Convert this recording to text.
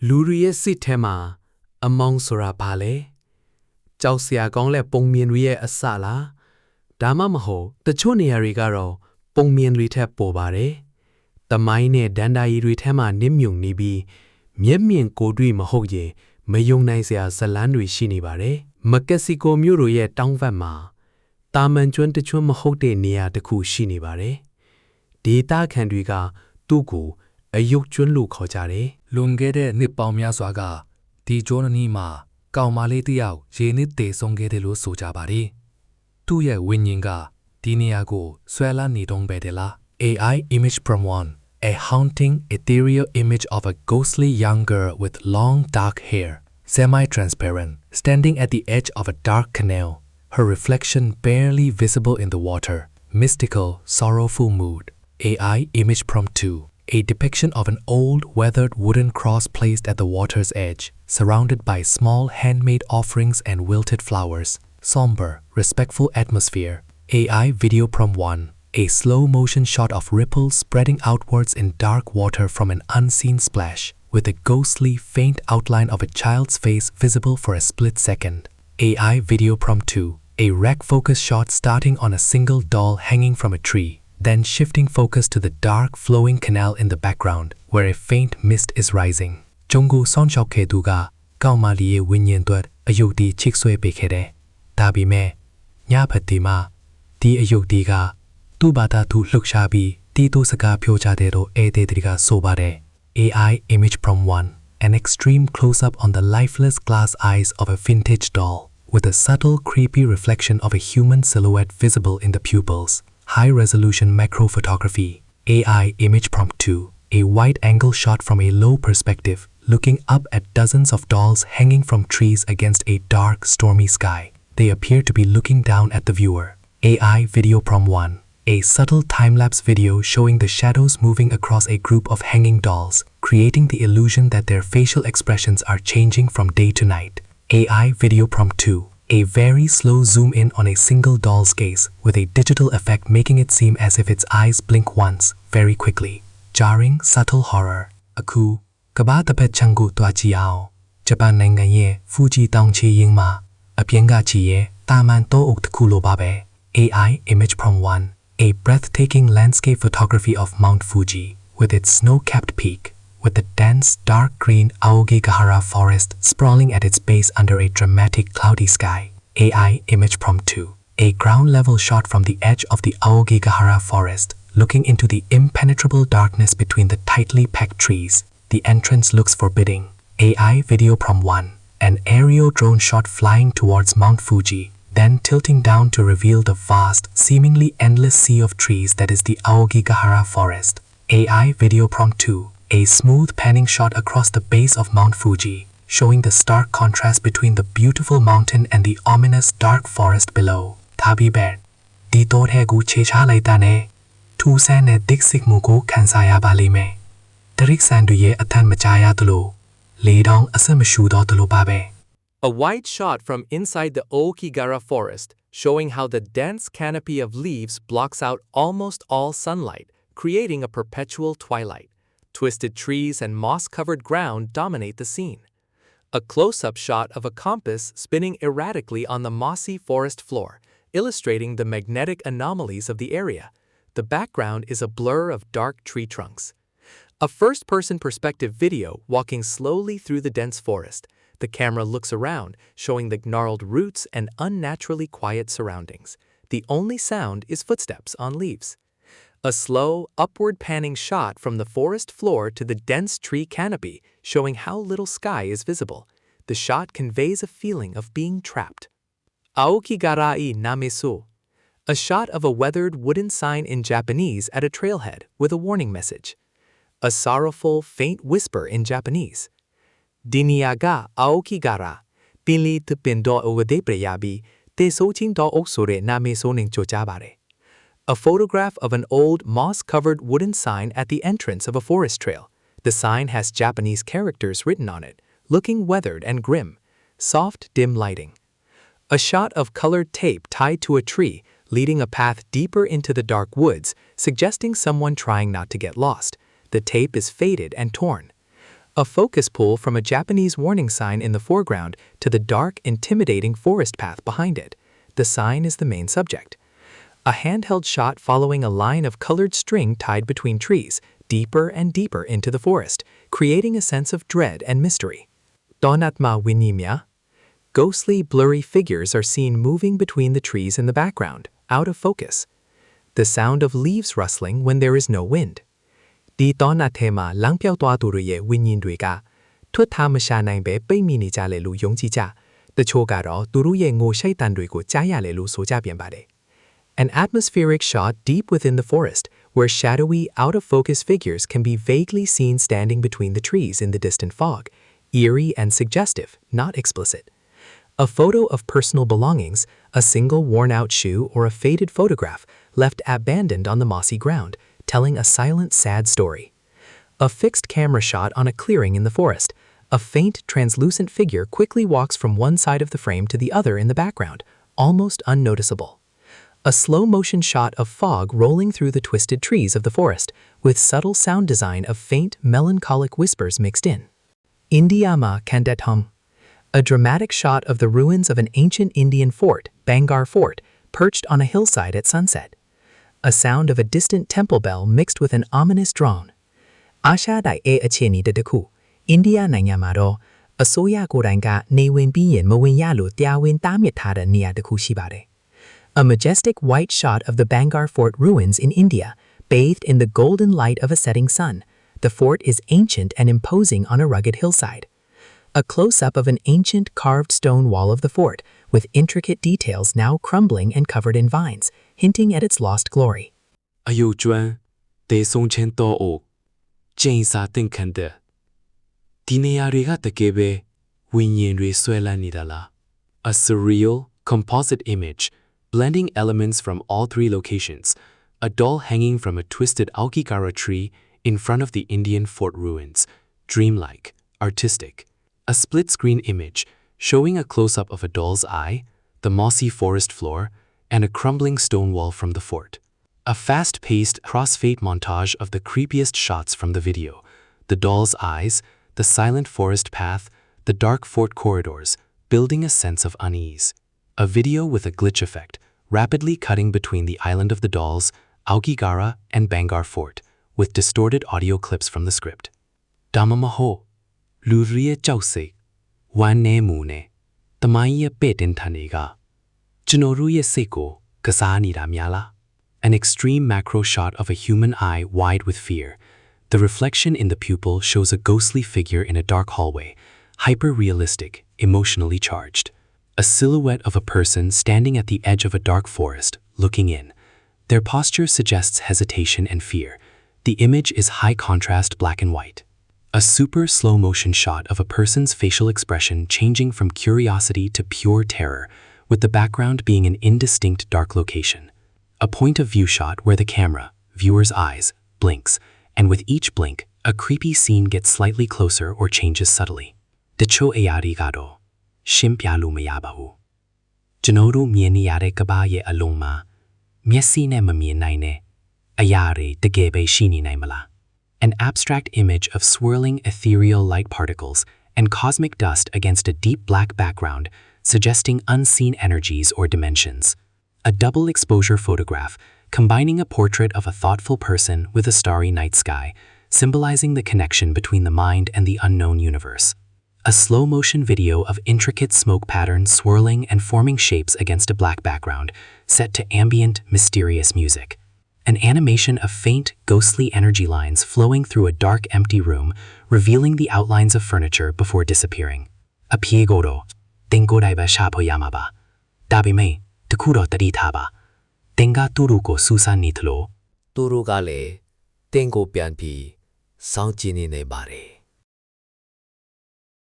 လူတွေရဲ့စိတ်ထဲမှာအမောင်ဆိုတာဘာလဲကြောက်စရာကောင်းတဲ့ပုံမြင်တွေရဲ့အစလားဒါမှမဟုတ်တချို့နေရာတွေကတော့ပုံမြင်တွေထက်ပိုပါတယ်တမိုင်းနဲ့ဒန်ဒါရီတွေထဲမှာနစ်မြုံနေပြီးမျက်မြင်ကိုယ်တွေ့မဟုတ်ရင်မယုံနိုင်စရာဇလန်းတွေရှိနေပါတယ်မက္ကဆီကိုမြို့တို့ရဲ့တောင်ဘက်မှာတာမန်ကျွန်းတကျွန်းမဟုတ်တဲ့နေရာတစ်ခုရှိနေပါတယ်ဒေသခံတွေကသူ့ကိုအယုတ်ကျွန်းလို့ခေါ်ကြတယ်လွန်ခဲ့တဲ့နှစ်ပေါင်းများစွာကဒီကျွန်းအနီးမှာကောင်မလေးတစ်ယောက်ရေနစ်တေဆုံးခဲ့တယ်လို့ဆိုကြပါတယ်သူ့ရဲ့ဝိညာဉ်ကဒီနေရာကိုဆွဲလာနေတုန်းပဲတယ်လား AI image from one a haunting ethereal image of a ghostly young girl with long dark hair semi-transparent standing at the edge of a dark canal her reflection barely visible in the water mystical sorrowful mood AI image prompt 2 a depiction of an old weathered wooden cross placed at the water's edge surrounded by small handmade offerings and wilted flowers somber respectful atmosphere AI video prompt 1 a slow motion shot of ripples spreading outwards in dark water from an unseen splash with a ghostly faint outline of a child's face visible for a split second AI video prompt 2 a rack focus shot starting on a single doll hanging from a tree then shifting focus to the dark flowing canal in the background where a faint mist is rising. Jongu Sonchok Duga, Kaumali Winyan Dut, Ayukdi Chikswe Bekere, Tabime, Nyapatima, Di Ayukdiga, Tubata tu Lukshabi, Titu Saka Pyochadero Ededriga Sobare, AI image from 1, an extreme close up on the lifeless glass eyes of a vintage doll, with a subtle creepy reflection of a human silhouette visible in the pupils. High-resolution macro photography, AI image prompt 2, a wide-angle shot from a low perspective, looking up at dozens of dolls hanging from trees against a dark, stormy sky. They appear to be looking down at the viewer. AI video prompt 1, a subtle time-lapse video showing the shadows moving across a group of hanging dolls, creating the illusion that their facial expressions are changing from day to night. AI video prompt 2, a very slow zoom in on a single doll's gaze, with a digital effect making it seem as if its eyes blink once, very quickly. Jarring, subtle horror. Aku, Kabatapet Changu Tuachiao, Japan Nangaye, Fuji Tangchi Yingma, Apienga Chiye, Taman To Uktakulo Babe. AI image from 1, a breathtaking landscape photography of Mount Fuji, with its snow-capped peak, with the dense, dark green Aokigahara forest sprawling at its base under a dramatic cloudy sky. AI image prompt 2, a ground-level shot from the edge of the Aokigahara forest, looking into the impenetrable darkness between the tightly packed trees. The entrance looks forbidding. AI video prompt 1, an aerial drone shot flying towards Mount Fuji, then tilting down to reveal the vast, seemingly endless sea of trees that is the Aokigahara forest. AI video prompt 2, a smooth panning shot across the base of Mount Fuji, showing the stark contrast between the beautiful mountain and the ominous dark forest below. Tabi Bear, Di Torhegu Checha Laitane, Tusane Dixik Muko Kansaya Balime, Derek Sanduye Atan Machaya Tulu, Leidong Asamashudo Tulu Babe. A wide shot from inside the Aokigahara forest, showing how the dense canopy of leaves blocks out almost all sunlight, creating a perpetual twilight. Twisted trees and moss-covered ground dominate the scene. A close-up shot of a compass spinning erratically on the mossy forest floor, illustrating the magnetic anomalies of the area. The background is a blur of dark tree trunks. A first-person perspective video walking slowly through the dense forest. The camera looks around, showing the gnarled roots and unnaturally quiet surroundings. The only sound is footsteps on leaves. A slow, upward panning shot from the forest floor to the dense tree canopy, showing how little sky is visible. The shot conveys a feeling of being trapped. Aokigarai Namesu, a shot of a weathered wooden sign in Japanese at a trailhead with a warning message. A sorrowful, faint whisper in Japanese. Diniaga Aokigara, Pinli Tpindo Ogadepreyabi, Te Sochin Do Oksore Nameso Ning Chochabare. A photograph of an old moss-covered wooden sign at the entrance of a forest trail. The sign has Japanese characters written on it, looking weathered and grim. Soft, dim lighting. A shot of colored tape tied to a tree, leading a path deeper into the dark woods, suggesting someone trying not to get lost. The tape is faded and torn. A focus pull from a Japanese warning sign in the foreground to the dark, intimidating forest path behind it. The sign is the main subject. A handheld shot following a line of colored string tied between trees, deeper and deeper into the forest, creating a sense of dread and mystery. Donatma Winimya. Ghostly, blurry figures are seen moving between the trees in the background, out of focus. The sound of leaves rustling when there is no wind. Di Donatema Langpiao Winyindriga. Tutamashana be Baimini Jalelu Yongjija. The Chogaro Duruye Ngo Shaitandrigo Jayalelu Sojabiambade. An atmospheric shot deep within the forest, where shadowy, out-of-focus figures can be vaguely seen standing between the trees in the distant fog, eerie and suggestive, not explicit. A photo of personal belongings, a single worn-out shoe or a faded photograph left abandoned on the mossy ground, telling a silent, sad story. A fixed camera shot on a clearing in the forest. A faint, translucent figure quickly walks from one side of the frame to the other in the background, almost unnoticeable. A slow-motion shot of fog rolling through the twisted trees of the forest, with subtle sound design of faint, melancholic whispers mixed in. Indiama Kandatham. A dramatic shot of the ruins of an ancient Indian fort, Bangar Fort, perched on a hillside at sunset. A sound of a distant temple bell mixed with an ominous drone. Asha Dai E Acheni Dedeku. India Nanyamaro. Asoya Koranga Newin Bien Mowinyalu Tiawin Tamitara Niadaku Shibare. A majestic white shot of the Bangar Fort ruins in India, bathed in the golden light of a setting sun. The fort is ancient and imposing on a rugged hillside. A close-up of an ancient carved stone wall of the fort, with intricate details now crumbling and covered in vines, hinting at its lost glory. Ayo Juan, Te Song Chen To O, Jane Sa Tin Kanda. Dinea Riga Takebe, Winyin Re Suela Nidala. A surreal, composite image, blending elements from all three locations, a doll hanging from a twisted Aokigara tree in front of the Indian fort ruins, dreamlike, artistic. A split-screen image showing a close-up of a doll's eye, the mossy forest floor, and a crumbling stone wall from the fort. A fast-paced crossfade montage of the creepiest shots from the video, the doll's eyes, the silent forest path, the dark fort corridors, building a sense of unease. A video with a glitch effect, rapidly cutting between the island of the dolls, Aokigara, and Bangar Fort, with distorted audio clips from the script. Damamaho, Luriye Chause, Wane Mune, Tamaya Petin Tanega, Jinoruye Seko, Kasani Ramyala. An extreme macro shot of a human eye wide with fear. The reflection in the pupil shows a ghostly figure in a dark hallway, hyper-realistic, emotionally charged. A silhouette of a person standing at the edge of a dark forest, looking in. Their posture suggests hesitation and fear. The image is high-contrast black and white. A super slow-motion shot of a person's facial expression changing from curiosity to pure terror, with the background being an indistinct dark location. A point-of-view shot where the camera, viewer's eyes, blinks, and with each blink, a creepy scene gets slightly closer or changes subtly. Decho Eyarigado. Shimpyalu Mayabahu. Janoru Mieniyare Kabaye Alongma. Miesine Mamienaine. Ayare Degebe Shini Naimala. An abstract image of swirling ethereal light particles and cosmic dust against a deep black background, suggesting unseen energies or dimensions. A double exposure photograph, combining a portrait of a thoughtful person with a starry night sky, symbolizing the connection between the mind and the unknown universe. A slow-motion video of intricate smoke patterns swirling and forming shapes against a black background, set to ambient, mysterious music. An animation of faint, ghostly energy lines flowing through a dark, empty room, revealing the outlines of furniture before disappearing. A piegoro, tengodaiba shapoyamaba. Dabime, tekuro taritaba. Tenga turuko susan nitlo. Turugale, tengo pianpi, saunchini ne bare.